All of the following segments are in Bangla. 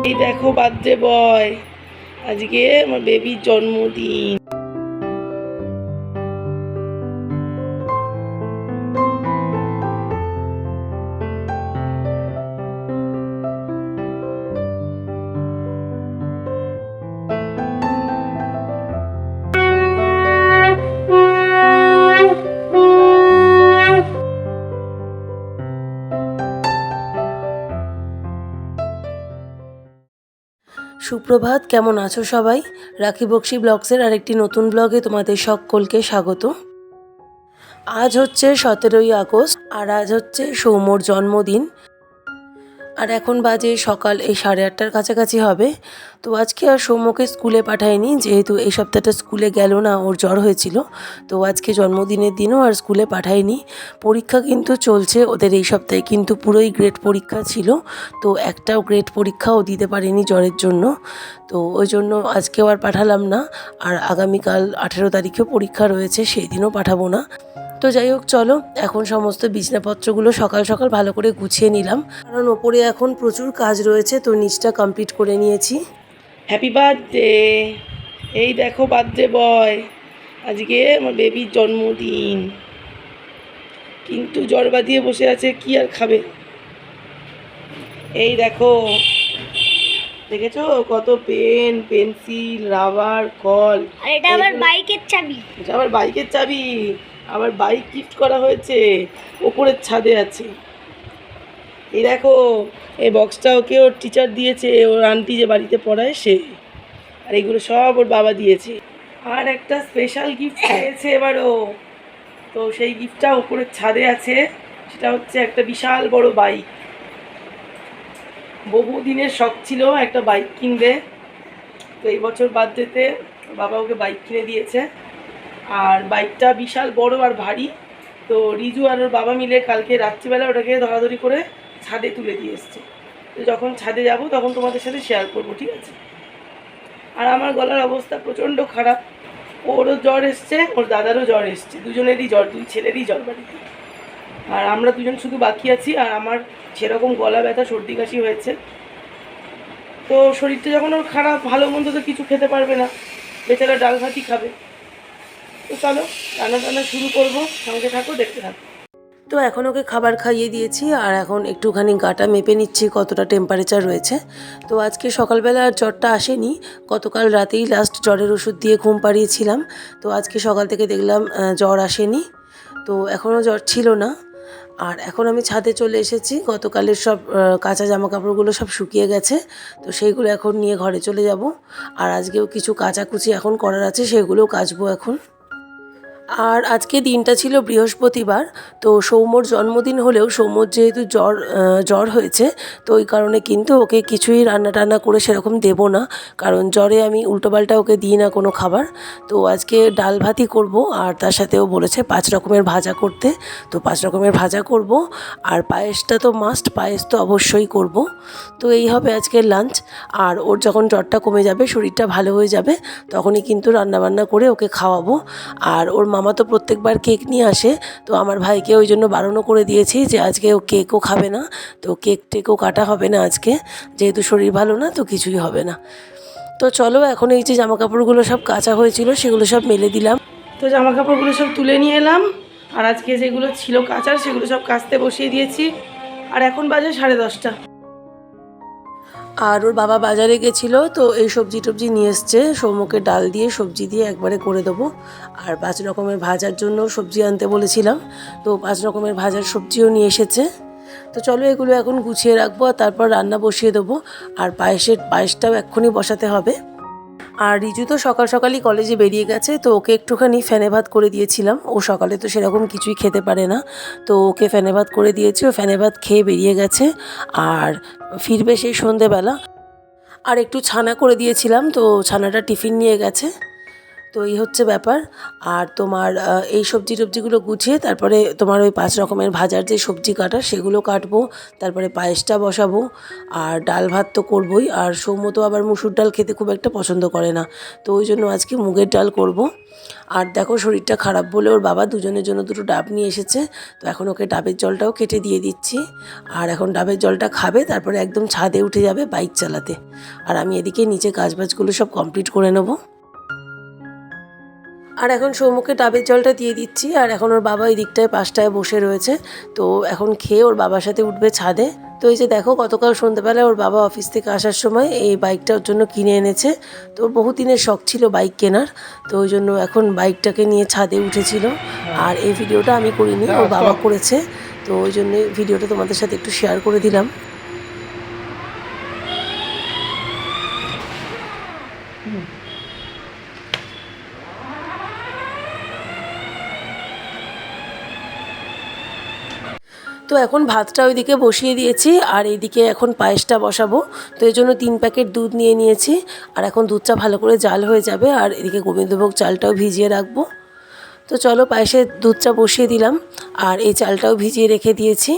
এই দেখো বার্থডে বয়, আজকে আমার বেবির জন্মদিন। সুপ্রভাত, কেমন আছো সবাই? রাখি বক্সি ব্লগসের আরেকটি নতুন ব্লগে তোমাদের সকলকে স্বাগত। আজ হচ্ছে 17ই আগস্ট, আর আজ হচ্ছে সৌম্যর জন্মদিন। আর এখন বাজে সকাল এই 8:30টার কাছাকাছি হবে। তো আজকে আর সৌম্যকে স্কুলে পাঠাইনি, যেহেতু এই সপ্তাহটা স্কুলে গেল না, ওর জ্বর হয়েছিল। তো আজকে জন্মদিনের দিনও আর স্কুলে পাঠাইনি। পরীক্ষা কিন্তু চলছে ওদের এই সপ্তাহে, কিন্তু পুরোই গ্রেড পরীক্ষা ছিল। তো একটাও গ্রেড পরীক্ষাও দিতে পারিনি জ্বরের জন্য। তো ওই জন্য আজকেও আর পাঠালাম না। আর আগামীকাল 18 তারিখেও পরীক্ষা রয়েছে, সেই দিনও পাঠাবো না। তো যাই হোক, চলো এখন সমস্ত বিছনাপত্রগুলো সকাল সকাল ভালো করে গুছিয়ে নিলাম, কারণ ওপরে এখন প্রচুর কাজ রয়েছে। তো নিচটা কমপ্লিট করে নিয়েছি। Happy birthday. এই দেখো বার্থডে বয়, আজকে আমার বেবির জন্মদিন, কিন্তু জ্বর বাঁধিয়ে বসে আছে, কি আর খাবে। এই দেখো, দেখেছো কত পেন, পেন্সিল, রাবার, কল। আর এটা আবার বাইকের চাবি। এটা আবার বাইকের চাবি, আবার বাইক গিফট করা হয়েছে, ওপরের ছাদে আছে। এই দেখো, এই বক্সটা ওকে ওর টিচার দিয়েছে, ওর আন্টি যে বাড়িতে পড়ায় সে। আর এগুলো সব ওর বাবা দিয়েছে। আর একটা স্পেশাল গিফট পেয়েছে এবারও। তো সেই গিফটটা ওপরের ছাদে আছে। সেটা হচ্ছে একটা বিশাল বড় বাইক। বহু দিনের শখ ছিল একটা বাইক কিনবে। তো এই বছর বার্থডেতে বাবা ওকে বাইক কিনে দিয়েছে। আর বাইকটা বিশাল বড় আর ভারী। তো রিজু আর ওর বাবা মিলে কালকে রাত্রিবেলা ওটাকে ধরাধরি করে ছাদে তুলে দিয়ে এসছে। তো যখন ছাদে যাব তখন তোমাদের সাথে শেয়ার করবো, ঠিক আছে? আর আমার গলার অবস্থা প্রচণ্ড খারাপ। ওরও জ্বর এসছে, ওর দাদারও জ্বর এসছে, দুজনেরই জ্বর, দুই ছেলেরই জ্বর বাড়িতে। আর আমরা দুজন শুধু বাকি আছি। আর আমার সেরকম গলা ব্যথা, সর্দি কাশি হয়েছে। তো শরীরটা যখন ওর খারাপ, ভালো মন্দ তো কিছু খেতে পারবে না, বেচারা ডাল ভাতই খাবে। তো চলো রান্না টান্না শুরু করবো, সঙ্গে থাকো, দেখতে থাকো। তো এখন ওকে খাবার খাইয়ে দিয়েছি, আর এখন একটুখানি গাটা মেপে নিচ্ছি কতটা টেম্পারেচার রয়েছে। তো আজকে সকালবেলা আর জ্বরটা আসেনি, গতকাল রাতেই লাস্ট জ্বরের ওষুধ দিয়ে ঘুম পাড়িয়েছিলাম। তো আজকে সকাল থেকে দেখলাম জ্বর আসেনি। তো এখনও জ্বর ছিল না। আর এখন আমি ছাদে চলে এসেছি, গতকালের সব কাঁচা জামা কাপড়গুলো সব শুকিয়ে গেছে। তো সেইগুলো এখন নিয়ে ঘরে চলে যাব। আর আজকেও কিছু কাচাকুচি এখন করার আছে, সেগুলোও কাচবো এখন। আর আজকে দিনটা ছিল বৃহস্পতিবার। তো সৌম্যর জন্মদিন হলেও সৌম্যর যেহেতু জ্বর হয়েছে, তো ওই কারণে কিন্তু ওকে কিছুই রান্না টান্না করে সেরকম দেবো না, কারণ জ্বরে আমি উল্টোপাল্টা ওকে দিই না কোনো খাবার। তো আজকে ডাল ভাতই করবো, আর তার সাথেও বলেছে 5 রকমের ভাজা করতে। তো 5 রকমের ভাজা করব। আর পায়েসটা তো মাস্ট, পায়েস তো অবশ্যই করব। তো এই হবে আজকের লাঞ্চ। আর ওর যখন জ্বরটা কমে যাবে, শরীরটা ভালো হয়ে যাবে, তখনই কিন্তু রান্নাবান্না করে ওকে খাওয়াবো। আর ওর মামা তো প্রত্যেকবার কেক নিয়ে আসে। তো আমার ভাইকে ওই জন্য বারণও করে দিয়েছি যে আজকে ও কেকও খাবে না। তো কেক টেকও কাটা হবে না আজকে, যেহেতু শরীর ভালো না, তো কিছুই হবে না। তো চলো এখন এই যে জামা কাপড়গুলো সব কাচা হয়েছিল সেগুলো সব মেলে দিলাম। তো জামা কাপড়গুলো সব তুলে নিয়ে এলাম। আর আজকে যেগুলো ছিল কাচার সেগুলো সব কাচতে বসিয়ে দিয়েছি। আর এখন বাজে 10:30। আর ওর বাবা বাজারে গেছিলো, তো এই সবজি টবজি নিয়ে এসছে, সৌম্যকে ডাল দিয়ে সবজি দিয়ে একবারে করে দেবো। আর 5 রকমের ভাজার জন্য সবজি আনতে বলেছিলাম, তো 5 রকমের ভাজার সবজিও নিয়ে এসেছে। তো চলো এগুলো এখন গুছিয়ে রাখবো, আর তারপর রান্না বসিয়ে দেবো। আর পায়েসটাও এক্ষুনি বসাতে হবে। আর রিজু তো সকাল সকালই কলেজে বেরিয়ে গেছে, তো ওকে একটুখানি ফেনে ভাত করে দিয়েছিলাম। ও সকালে তো সেরকম কিছুই খেতে পারে না, তো ওকে ফেনে ভাত করে দিয়েছি। ও ফেনে ভাত খেয়ে বেরিয়ে গেছে, আর ফিরবে সেই সন্ধেবেলা। আর একটু ছানা করে দিয়েছিলাম, তো ছানাটা টিফিন নিয়ে গেছে। তো এই হচ্ছে ব্যাপার। আর তোমার এই সবজি টবজিগুলো গুছিয়ে তারপরে তোমার ওই 5 রকমের ভাজার যে সবজি কাটা সেগুলো কাটবো, তারপরে পায়েসটা বসাবো, আর ডাল ভাত তো করবোই। আর সৌম্য তো আবার মুসুর ডাল খেতে খুব একটা পছন্দ করে না, তো ওই জন্য আজকে মুগের ডাল করব। আর দেখো শরীরটা খারাপ বলে ওর বাবা দুজনের জন্য দুটো ডাব নিয়ে এসেছে, তো এখন ওকে ডাবের জলটাও কেটে দিয়ে দিচ্ছি। আর এখন ডাবের জলটা খাবে, তারপরে একদম ছাদে উঠে যাবে বাইক চালাতে। আর আমি এদিকে নিচে কাজবাজগুলো সব কমপ্লিট করে নেবো। আর এখন সৌম্যকে ডাবের জলটা দিয়ে দিচ্ছি, আর এখন ওর বাবা এই দিকটায় পাশটায় বসে রয়েছে। তো এখন খেয়ে ওর বাবার সাথে উঠবে ছাদে। তো এই যে দেখো গতকাল সন্ধ্যেবেলায় ওর বাবা অফিস থেকে আসার সময় এই বাইকটা ওর জন্য কিনে এনেছে। তো ওর বহুদিনের শখ ছিল বাইক কেনার, তো ওই জন্য এখন বাইকটাকে নিয়ে ছাদে উঠেছিল। আর এই ভিডিওটা আমি করিনি, ওর বাবা করেছে, তো ওই জন্য ভিডিওটা তোমাদের সাথে একটু শেয়ার করে দিলাম। তো এখন ভাতটা ওইদিকে বসিয়ে দিয়েছি, আর এইদিকে এখন পায়েসটা বসাবো। তো এই জন্য 3 প্যাকেট দুধ নিয়ে নিয়েছি। আর এখন দুধটা ভালো করে জাল হয়ে যাবে, আর এদিকে গোবিন্দভোগ চালটাও ভিজিয়ে রাখবো। তো চলো পায়েসের দুধটা বসিয়ে দিলাম, আর এই চালটাও ভিজিয়ে রেখে দিয়েছি।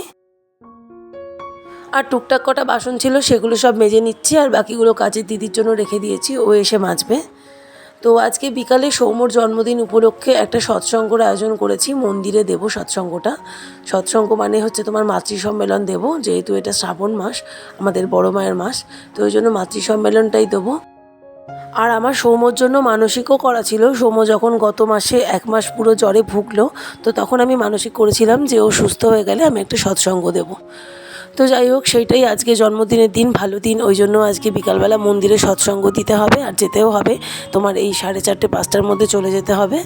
আর টুকটাক কটা বাসন ছিল সেগুলো সব মেজে নিচ্ছি, আর বাকিগুলো কাজের দিদির জন্য রেখে দিয়েছি, ও এসে মাজবে। তো আজকে বিকালে সৌম্যর জন্মদিন উপলক্ষে একটা সৎসঙ্গর আয়োজন করেছি, মন্দিরে দেব সৎসঙ্গটা। সৎসঙ্গ মানে হচ্ছে তোমার মাতৃ সম্মেলন দেব, যেহেতু এটা শ্রাবণ মাস, আমাদের বড় মায়ের মাস, তো ওই জন্য মাতৃ সম্মেলনটাই দেবো। আর আমার সৌম্যর জন্য মানসিকও করা ছিল। সৌম্য যখন গত মাসে 1 মাস পুরো জ্বরে ভুগলো, তো তখন আমি মানসিক করেছিলাম যে ও সুস্থ হয়ে গেলে আমি একটা সৎসঙ্গ দেব। তো যাই হোক, সেইটাই আজকে জন্মদিনের দিন, ভালো দিন, ওই জন্য আজকে বিকালবেলা মন্দিরে সৎসঙ্গ দিতে হবে, আর যেতেও হবে। তোমার এই 4:30-5টার মধ্যে চলে যেতে হবে।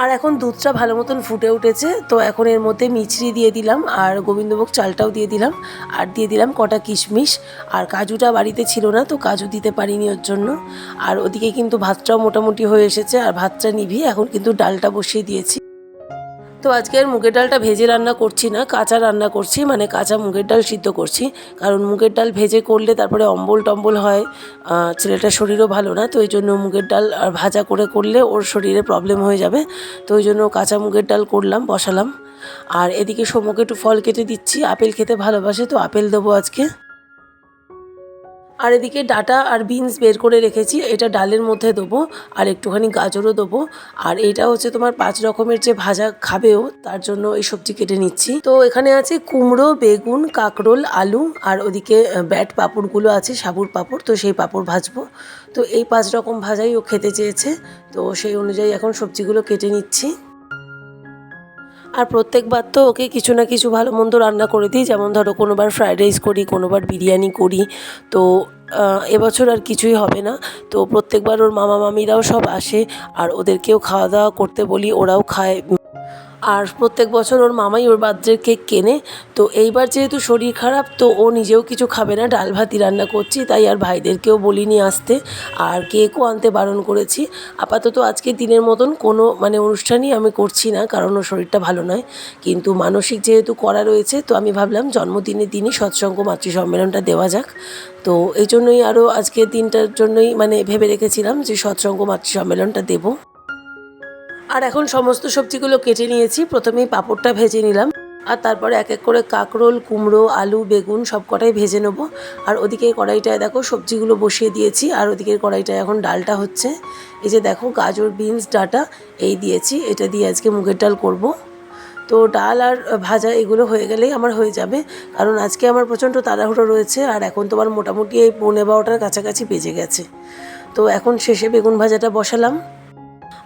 আর এখন দুধটা ভালো মতন ফুটে উঠেছে, তো এখন এর মধ্যে মিছরি দিয়ে দিলাম, আর গোবিন্দভোগ চালটাও দিয়ে দিলাম, আর দিয়ে দিলাম কটা কিশমিশ। আর কাজুটা বাড়িতে ছিল না, তো কাজু দিতে পারিনি ওর জন্য। আর ওদিকে কিন্তু ভাতটাও মোটামুটি হয়ে এসেছে, আর ভাতটা নিভিয়ে এখন কিন্তু ডালটা বসিয়ে দিয়েছি। তো আজকে আর মুগের ডালটা ভেজে রান্না করছি না, কাঁচা রান্না করছি, মানে কাঁচা মুগের ডাল সিদ্ধ করছি। কারণ মুগের ডাল ভেজে করলে তারপরে অম্বল টম্বল হয়, ছেলেটার শরীরও ভালো না, তো ওই জন্য মুগের ডাল আর ভাজা করে করলে ওর শরীরে প্রবলেম হয়ে যাবে। তো ওই জন্য কাঁচা মুগের ডাল করলাম, বসালাম। আর এদিকে সৌম্যকে একটু ফল কেটে দিচ্ছি, আপেল খেতে ভালোবাসে, তো আপেল দেবো আজকে। আর এদিকে ডাটা আর বিনস বের করে রেখেছি, এটা ডালের মধ্যে দেবো, আর একটুখানি গাজরও দেবো। আর এটা হচ্ছে তোমার 5 রকমের যে ভাজা খাবেও, তার জন্য এই সবজি কেটে নিচ্ছি। তো এখানে আছে কুমড়ো, বেগুন, কাঁকরোল, আলু, আর ওদিকে ব্যাট পাঁপড়গুলো আছে, সাবুর পাঁপড়, তো সেই পাঁপড় ভাজবো। তো এই 5 রকম ভাজাই ও খেতে চেয়েছে, তো সেই অনুযায়ী এখন সবজিগুলো কেটে নিচ্ছি। আর প্রত্যেকবার তো ওকে কিছু না কিছু ভালো মন্দ রান্না করে দিই, যেমন ধরো কোনোবার ফ্রায়েড রাইস করি, কোনোবার বিরিয়ানি করি। তো এবছর আর কিছুই হবে না। তো প্রত্যেকবার ওর মামা মামিরাও সব আসে, আর ওদেরকেও খাওয়া দাওয়া করতে বলি, ওরাও খায়। আর প্রত্যেক বছর ওর মামাই ওর বার্থডের কেক কেনে। তো এইবার যেহেতু শরীর খারাপ, তো ও নিজেও কিছু খাবে না, ডাল ভাতই রান্না করছি, তাই আর ভাইদেরকেও বলিনি আসতে, আর কেকও আনতে বারণ করেছি। আপাতত আজকে দিনের মতন কোনো মানে অনুষ্ঠানই আমি করছি না, কারণ ওর শরীরটা ভালো নয়। কিন্তু মানসিক যেহেতু করা রয়েছে, তো আমি ভাবলাম জন্মদিনের দিনই সৎসঙ্গ মাতৃ সম্মেলনটা দেওয়া যাক। তো এই জন্যই আরও আজকের দিনটার জন্যই মানে ভেবে রেখেছিলাম যে সৎসঙ্গ মাতৃ সম্মেলনটা দেবো। আর এখন সমস্ত সবজিগুলো কেটে নিয়েছি, প্রথমেই পাঁপড়টা ভেজে নিলাম, আর তারপরে এক এক করে কাঁকরোল, কুমড়ো, আলু, বেগুন সব কটাই ভেজে নেবো। আর ওদিকে কড়াইটায় দেখো সবজিগুলো বসিয়ে দিয়েছি, আর ওদিকের কড়াইটায় এখন ডালটা হচ্ছে। এই যে দেখো গাজর, বিনস, ডাঁটা এই দিয়েছি, এটা দিয়ে আজকে মুগের ডাল করব। তো ডাল আর ভাজা এগুলো হয়ে গেলেই আমার হয়ে যাবে, কারণ আজকে আমার প্রচণ্ড তাড়াহুড়ো রয়েছে। আর এখন তোমার মোটামুটি এই 12:15টার কাছাকাছি বেজে গেছে। তো এখন শেষে বেগুন ভাজাটা বসালাম।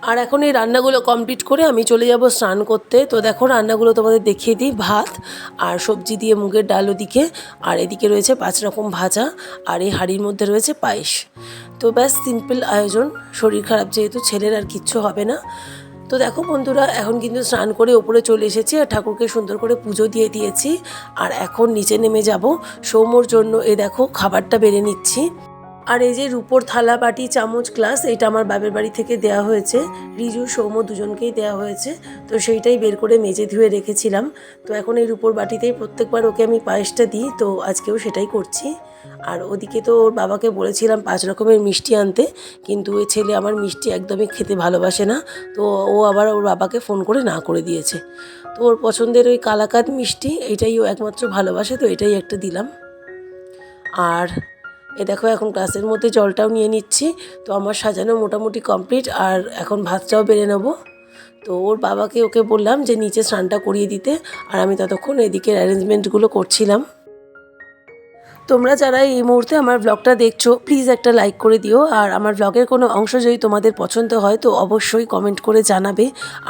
আর এখন এই রান্নাগুলো কমপ্লিট করে আমি চলে যাব স্নান করতে। তো দেখো রান্নাগুলো তোমাদের দেখিয়ে দিই, ভাত আর সবজি দিয়ে মুগের ডাল ওদিকে, আর এদিকে রয়েছে 5 রকম ভাজা, আর এই হাঁড়ির মধ্যে রয়েছে পায়েস। তো ব্যাস সিম্পল আয়োজন, শরীর খারাপ যেহেতু ছেলের আর কিচ্ছু হবে না। তো দেখো বন্ধুরা, এখন কিন্তু স্নান করে ওপরে চলে এসেছি, আর ঠাকুরকে সুন্দর করে পুজো দিয়ে দিয়েছি। আর এখন নিচে নেমে যাব সৌম্যর জন্য, এ দেখো খাবারটা বেড়ে নিচ্ছি। আর এই যে রূপোর থালা বাটি চামচ গ্লাস এটা আমার বাপের বাড়ি থেকে দেওয়া হয়েছে, রিজু সৌম্য দুজনকেই দেওয়া হয়েছে। তো সেইটাই বের করে মেজে ধুয়ে রেখেছিলাম। তো এখন এই রূপোর বাটিতেই প্রত্যেকবার ওকে আমি পায়েসটা দিই, তো আজকেও সেটাই করছি। আর ওদিকে তো ওর বাবাকে বলেছিলাম 5 রকমের মিষ্টি আনতে, কিন্তু ওই ছেলে আমার মিষ্টি একদমই খেতে ভালোবাসে না। তো ও আবার ওর বাবাকে ফোন করে না করে দিয়েছে। তো ওর পছন্দের ওই কালাকাঁদ মিষ্টি এটাই ও একমাত্র ভালোবাসে, তো এটাই একটা দিলাম। আর এ দেখো এখন গ্লাসের মধ্যে জলটাও নিয়ে নিচ্ছি। তো আমার সাজানো মোটামুটি কমপ্লিট, আর এখন ভাতটাও বেড়ে নেবো। তো ওর বাবাকে ওকে বললাম যে নিচে স্নানটা করিয়ে দিতে, আর আমি ততক্ষণ এদিকের অ্যারেঞ্জমেন্টগুলো করছিলাম। তোমরা যারা এই মুহূর্তে আমার ব্লগটা দেখছো প্লিজ একটা লাইক করে দিও, আর আমার ব্লগের কোনো অংশ যদি তোমাদের পছন্দ হয় তো অবশ্যই কমেন্ট করে জানাবে,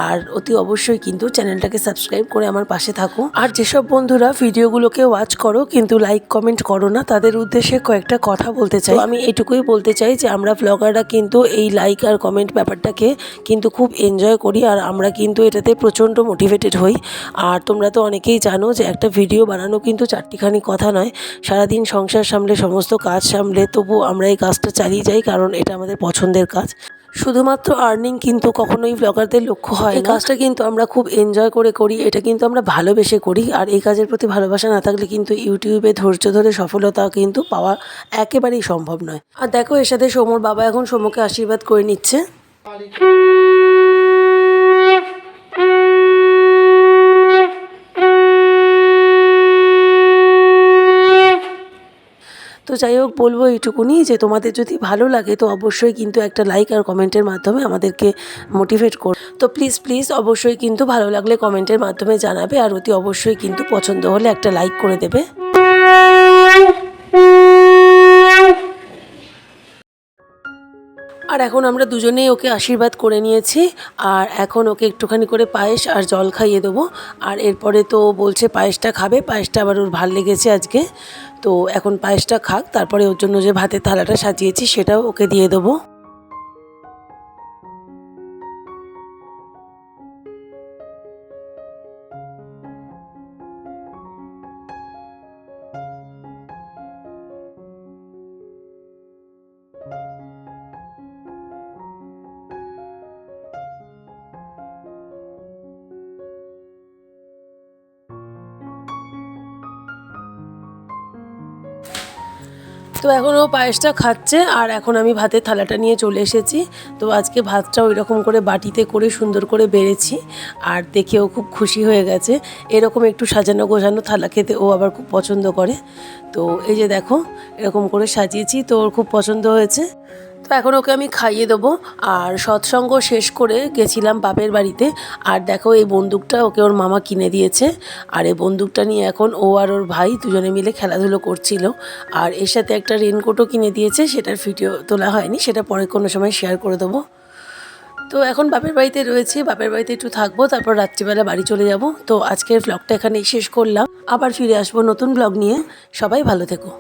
আর অতি অবশ্যই কিন্তু চ্যানেলটাকে সাবস্ক্রাইব করে আমার পাশে থাকো। আর যেসব বন্ধুরা ভিডিওগুলোকে ওয়াচ করো কিন্তু লাইক কমেন্ট করো না, তাদের উদ্দেশ্যে কয়েকটা কথা বলতে চাই। আমি এটুকুই বলতে চাই যে আমরা ব্লগাররা কিন্তু এই লাইক আর কমেন্ট ব্যাপারটাকে কিন্তু খুব এনজয় করি, আর আমরা কিন্তু এটাতে প্রচণ্ড মোটিভেটেড হই। আর তোমরা তো অনেকেই জানো যে একটা ভিডিও বানানো কিন্তু চারটিখানি কথা নয়, সারাদিন সংসার সামলে সমস্ত কাজ সামলে তবু আমরা এই কাজটা চালিয়ে যাই, কারণ এটা আমাদের পছন্দের কাজ। শুধুমাত্র আর্নিং কিন্তু কখনোই ব্লগারদের লক্ষ্য হয়। এই কাজটা কিন্তু আমরা খুব এনজয় করে করি, এটা কিন্তু আমরা ভালোবেসে করি। আর এই কাজের প্রতি ভালোবাসা না থাকলে কিন্তু ইউটিউবে ধৈর্য ধরে সফলতা কিন্তু পাওয়া একেবারেই সম্ভব নয়। আর দেখো এর সাথে সৌম্যর বাবা এখন সৌম্যকে আশীর্বাদ করে নিচ্ছে। তো যাই হোক বলবো এইটুকুনি যে তোমাদের যদি ভালো লাগে তো অবশ্যই কিন্তু একটা লাইক আর কমেন্টের মাধ্যমে আমাদেরকে মোটিভেট কর। তো প্লিজ অবশ্যই কিন্তু ভালো লাগলে কমেন্টের মাধ্যমে জানাবে, আর অতি অবশ্যই কিন্তু পছন্দ হলে একটা লাইক করে দেবে। আর এখন আমরা দুজনেই ওকে আশীর্বাদ করে নিয়েছি, আর এখন ওকে একটুখানি করে পায়েস আর জল খাইয়ে দেবো। আর এরপরে তো বলছে পায়েসটা খাবে, পায়েসটা আবার ওর ভাল লেগেছে আজকে। তো এখন পায়েসটা খাক, তারপরে ওর জন্য যে ভাতের থালাটা সাজিয়েছি সেটাও ওকে দিয়ে দেবো। তো এখন ও পায়েসটা খাচ্ছে, আর এখন আমি ভাতের থালাটা নিয়ে চলে এসেছি। তো আজকে ভাতটা ওই রকম করে বাটিতে করে সুন্দর করে বেড়েছি, আর দেখেও খুব খুশি হয়ে গেছে। এরকম একটু সাজানো গোছানো থালা খেতে ও আবার খুব পছন্দ করে। তো এই যে দেখো এরকম করে সাজিয়েছি, তো ওর খুব পছন্দ হয়েছে। তো এখন ওকে আমি খাইয়ে দেবো। আর সৎসঙ্গ শেষ করে গেছিলাম বাপের বাড়িতে, আর দেখো এই বন্দুকটা ওকে ওর মামা কিনে দিয়েছে, আর এই বন্দুকটা নিয়ে এখন ও আর ওর ভাই দুজনে মিলে খেলাধুলো করছিল। আর এর সাথে একটা রেনকোটও কিনে দিয়েছে, সেটার ভিডিও তোলা হয়নি, সেটা পরে কোনো সময় শেয়ার করে দেবো। তো এখন বাপের বাড়িতে রয়েছি, বাপের বাড়িতে একটু থাকবো, তারপর রাত্রিবেলা বাড়ি চলে যাব। তো আজকের ব্লগটা এখানেই শেষ করলাম, আবার ফিরে আসবো নতুন ব্লগ নিয়ে। সবাই ভালো থেকো।